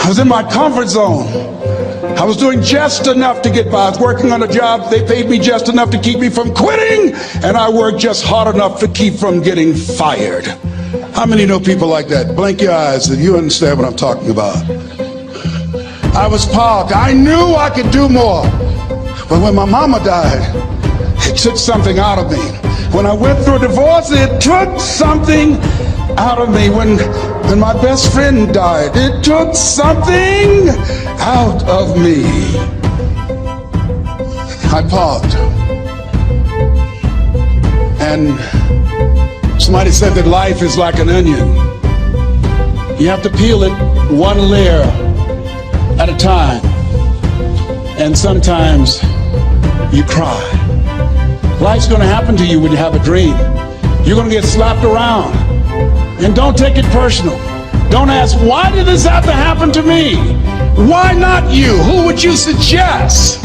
I was in my comfort zone. I was doing just enough to get by. I was working on a job. They paid me just enough to keep me from quitting, and I worked just hard enough to keep from getting fired. How many know people like that? Blink your eyes if you understand what I'm talking about. I was parked. I knew I could do more. But when my mama died, it took something out of me. When I went through a divorce, it took something out of me. When my best friend died, it took something out of me. I parked. And somebody said that life is like an onion. You have to peel it one layer at a time. And sometimes you cry. Life's going to happen to you when you have a dream. You're going to get slapped around. And don't take it personal. Don't ask, why did this have to happen to me? Why not you? Who would you suggest?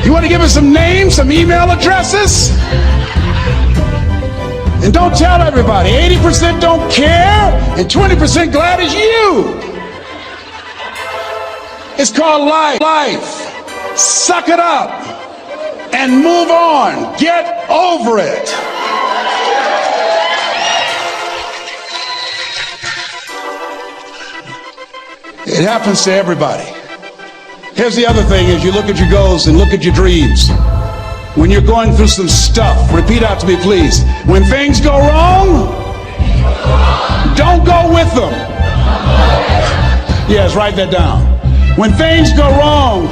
You want to give us some names, some email addresses? And don't tell everybody. 80% don't care, and 20% glad it's you. It's called life. Suck it up and move on. Get over it. It happens to everybody. Here's the other thing: is you look at your goals and look at your dreams. When you're going through some stuff, repeat out to me, please. When things go wrong, don't go with them. Yes, write that down. When things go wrong,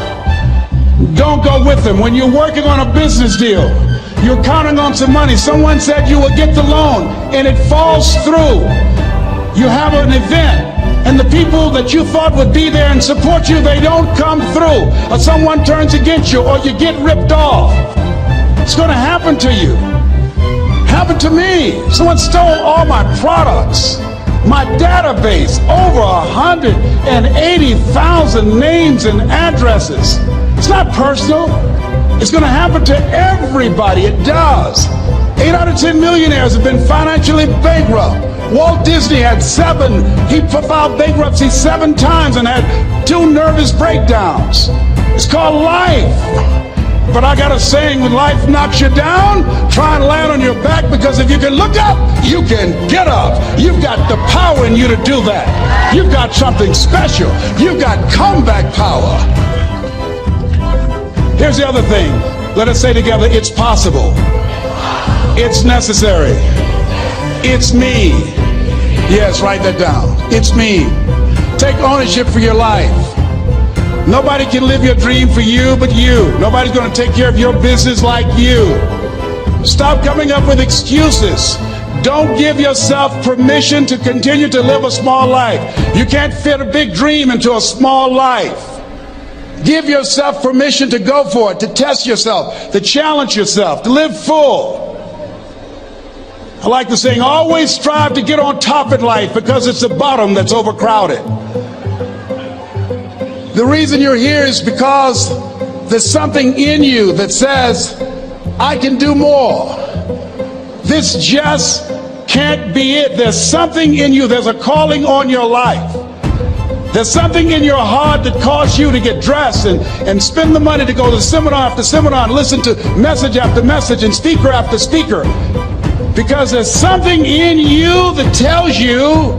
don't go with them. When you're working on a business deal, you're counting on some money. Someone said you will get the loan, and it falls through. You have an event, and the people that you thought would be there and support you, they don't come through. Or someone turns against you, or you get ripped off. It's going to happen to you. Happened to me. Someone stole all my products. My database, over 180,000 names and addresses. It's not personal. It's going to happen to everybody. It does. 8 out of 10 millionaires have been financially bankrupt. Walt Disney had 7. He filed bankruptcy 7 times and had 2 nervous breakdowns. It's called life. But I got a saying: when life knocks you down, try and land on your back, because if you can look up, you can get up. You've got the power in you to do that. You've got something special. You've got comeback power. Here's the other thing. Let us say together, it's possible. It's necessary. It's me. Yes, write that down. It's me. Take ownership for your life. Nobody can live your dream for you but you. Nobody's going to take care of your business like you. Stop coming up with excuses. Don't give yourself permission to continue to live a small life. You can't fit a big dream into a small life. Give yourself permission to go for it, to test yourself, to challenge yourself, to live full. I like the saying, always strive to get on top in life, because it's the bottom that's overcrowded. The reason you're here is because there's something in you that says, I can do more. This just can't be it. There's something in you. There's a calling on your life. There's something in your heart that caused you to get dressed and spend the money to go to seminar after seminar and listen to message after message and speaker after speaker. Because there's something in you that tells you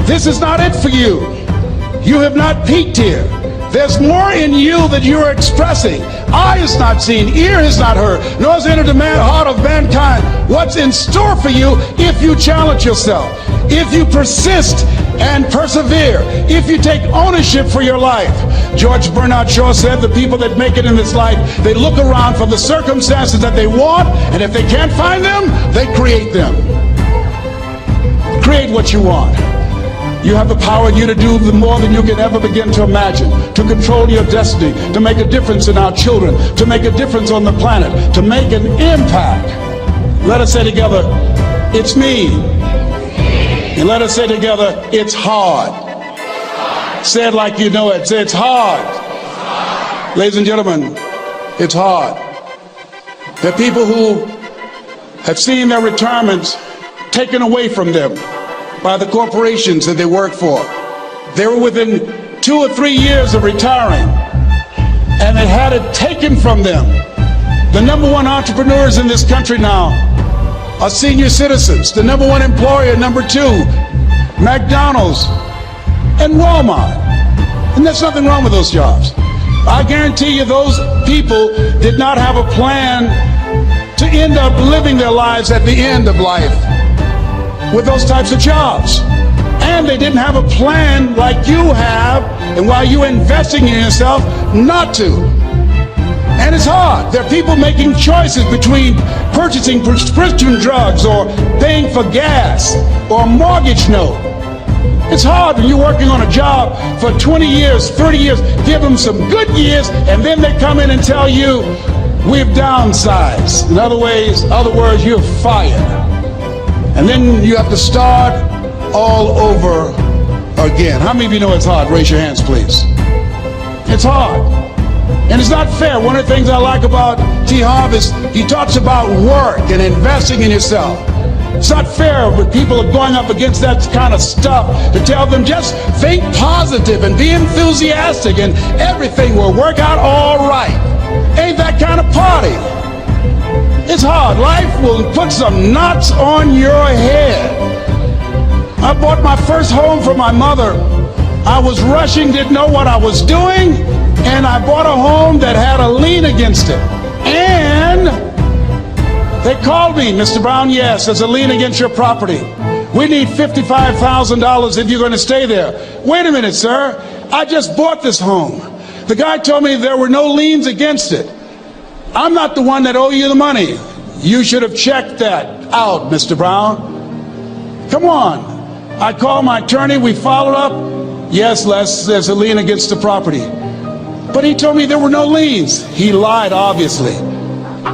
this is not it for you. You have not peaked here. There's more in you that you're expressing. Eye has not seen, ear has not heard, nor has entered the heart of mankind what's in store for you if you challenge yourself, if you persist and persevere, if you take ownership for your life. George Bernard Shaw said the people that make it in this life, they look around for the circumstances that they want, and if they can't find them, they create them. Create what you want. You have the power in you to do more than you can ever begin to imagine, to control your destiny, to make a difference in our children, to make a difference on the planet, to make an impact. Let us say together, it's me. And let us say together, it's hard. Say it like you know it. Say, it's hard. Ladies and gentlemen, it's hard. There are people who have seen their retirements taken away from them by the corporations that they work for. They were within 2 or 3 years of retiring, and they had it taken from them. The number one entrepreneurs in this country now are senior citizens. The number one employer, number two, McDonald's and Walmart. And there's nothing wrong with those jobs. I guarantee you those people did not have a plan to end up living their lives at the end of life with those types of jobs. And they didn't have a plan like you have, and while you're investing in yourself, not to. And it's hard. There are people making choices between purchasing prescription drugs or paying for gas or a mortgage note. It's hard when you're working on a job for 20 years, 30 years, give them some good years, and then they come in and tell you, we've downsized. In other words, you're fired. And then you have to start all over again. How many of you know it's hard? Raise your hands, please. It's hard. And it's not fair. One of the things I like about T. Harv is he talks about work and investing in yourself. It's not fair when people are going up against that kind of stuff to tell them just think positive and be enthusiastic and everything will work out all right. Ain't that kind of party. It's hard. Life will put some knots on your head. I bought my first home for my mother. I was rushing, didn't know what I was doing, and I bought a home that had a lien against it. And they called me, Mr. Brown, yes, there's a lien against your property. We need $55,000 if you're going to stay there. Wait a minute, sir. I just bought this home. The guy told me there were no liens against it. I'm not the one that owe you the money. You should have checked that out, Mr. Brown. Come on. I called my attorney. We followed up. Yes, Les, there's a lien against the property. But he told me there were no liens. He lied, obviously.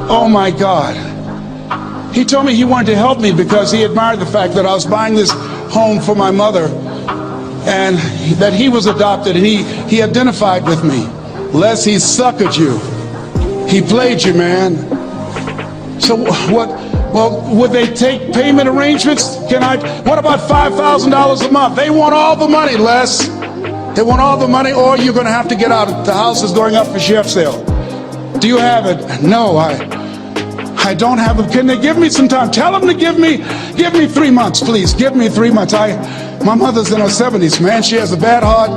Oh, my God. He told me he wanted to help me because he admired the fact that I was buying this home for my mother and that he was adopted, and he identified with me. Les, he suckered you. He played you, man. So what? Well, would they take payment arrangements? What about $5,000 a month? They want all the money, Les. They want all the money, or you're going to have to get out. The house is going up for sheriff's sale. Do you have it? No, I don't have it. Can they give me some time? Tell them to give me 3 months, please. Give me 3 months. My mother's in her 70s, man. She has a bad heart.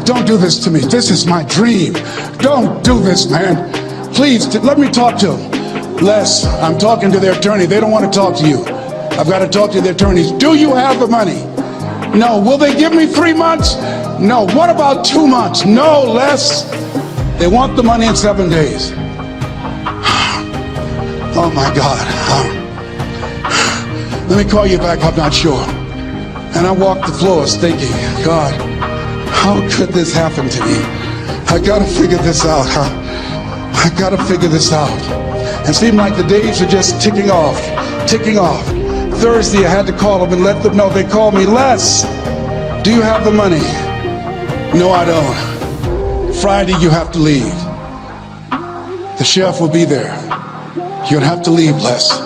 Don't do this to me. This is my dream. Don't do this, man. Please, let me talk to them. Les, I'm talking to their attorney. They don't want to talk to you. I've got to talk to their attorneys. Do you have the money? No. Will they give me 3 months? No. What about 2 months? No, Les. They want the money in 7 days. Oh, my God. Let me call you back. I'm not sure. And I walked the floors thinking, God, how could this happen to me? I got to figure this out. I got to figure this out. It seemed like the days are just ticking off. Thursday, I had to call them and let them know. They called me, Les, do you have the money? No, I don't. Friday, you have to leave. The sheriff will be there. You'll have to leave, Les.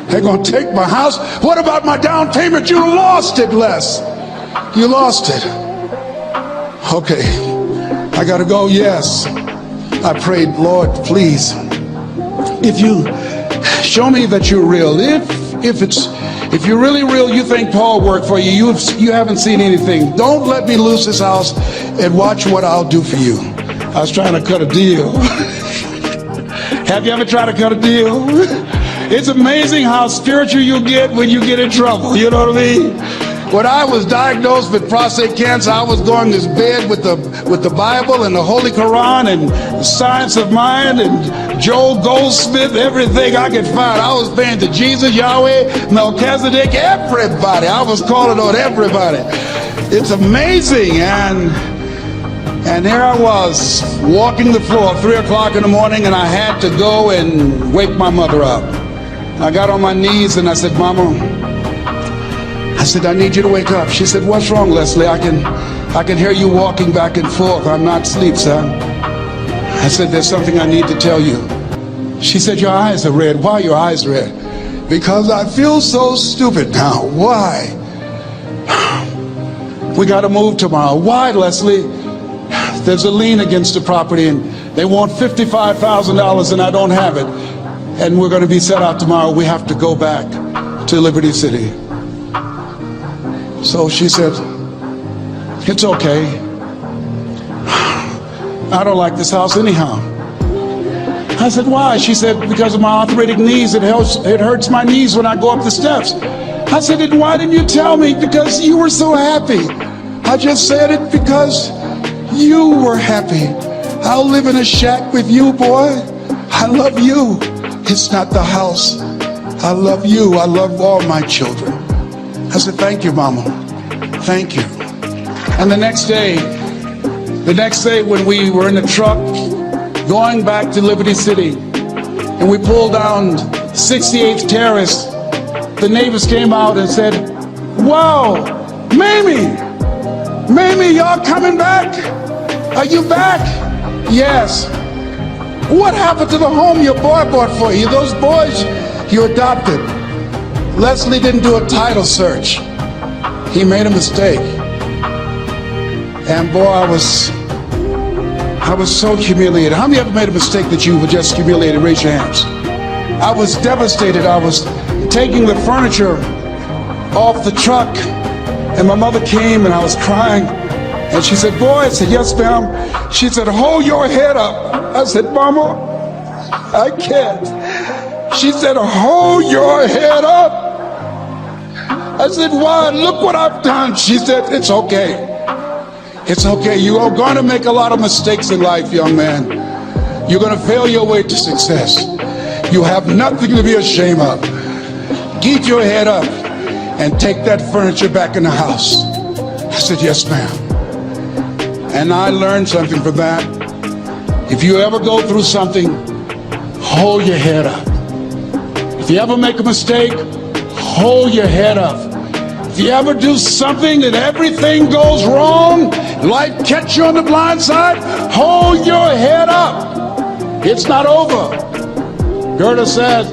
They're going to take my house. What about my down payment? You lost it, Les. You lost it. Okay. I got to go. Yes. I prayed, Lord, please, if you show me that you're real, if you're really real, you think Paul worked for you, you haven't seen anything. Don't let me lose this house and watch what I'll do for you. I was trying to cut a deal. Have you ever tried to cut a deal? It's amazing how spiritual you get when you get in trouble. You know what I mean? When I was diagnosed with prostate cancer, I was going to bed with the Bible and the Holy Quran and the Science of Mind and Joel Goldsmith, everything I could find. I was praying to Jesus, Yahweh, Melchizedek, everybody. I was calling on everybody. It's amazing. And there I was, walking the floor at 3 o'clock in the morning, and I had to go and wake my mother up. I got on my knees and I said, Mama, I said, I need you to wake up. She said, what's wrong, Leslie? I can hear you walking back and forth. I'm not asleep, son. I said, there's something I need to tell you. She said, your eyes are red. Why are your eyes red? Because I feel so stupid now. Why? we got to move tomorrow. Why, Leslie? There's a lien against the property and they want $55,000 and I don't have it. And we're going to be set out tomorrow. We have to go back to Liberty City. So she said, it's okay. I don't like this house anyhow. I said, why? She said, because of my arthritic knees. It hurts my knees when I go up the steps. I said, then why didn't you tell me? Because you were so happy. I just said it because you were happy. I'll live in a shack with you, boy. I love you. It's not the house. I love you. I love all my children. I said, thank you, Mama. Thank you. And the next day when we were in the truck going back to Liberty City and we pulled down 68th Terrace, the neighbors came out and said, wow, Mamie, y'all coming back? Are you back? Yes. What happened to the home your boy bought for you? Those boys you adopted. Leslie didn't do a title search. He made a mistake. And boy, I was so humiliated. How many ever made a mistake that you were just humiliated? Raise your hands. I was devastated. I was taking the furniture off the truck and my mother came and I was crying and she said, boy, I said, yes, ma'am. She said, hold your head up. I said, Mama, I can't. She said, hold your head up. I said, why? Look what I've done. She said, it's okay. It's okay. You are going to make a lot of mistakes in life, young man. You're going to fail your way to success. You have nothing to be ashamed of. Get your head up and take that furniture back in the house. I said, yes, ma'am. And I learned something from that. If you ever go through something, hold your head up. If you ever make a mistake, hold your head up. If you ever do something and everything goes wrong, life catch you on the blind side, hold your head up. It's not over. Goethe said,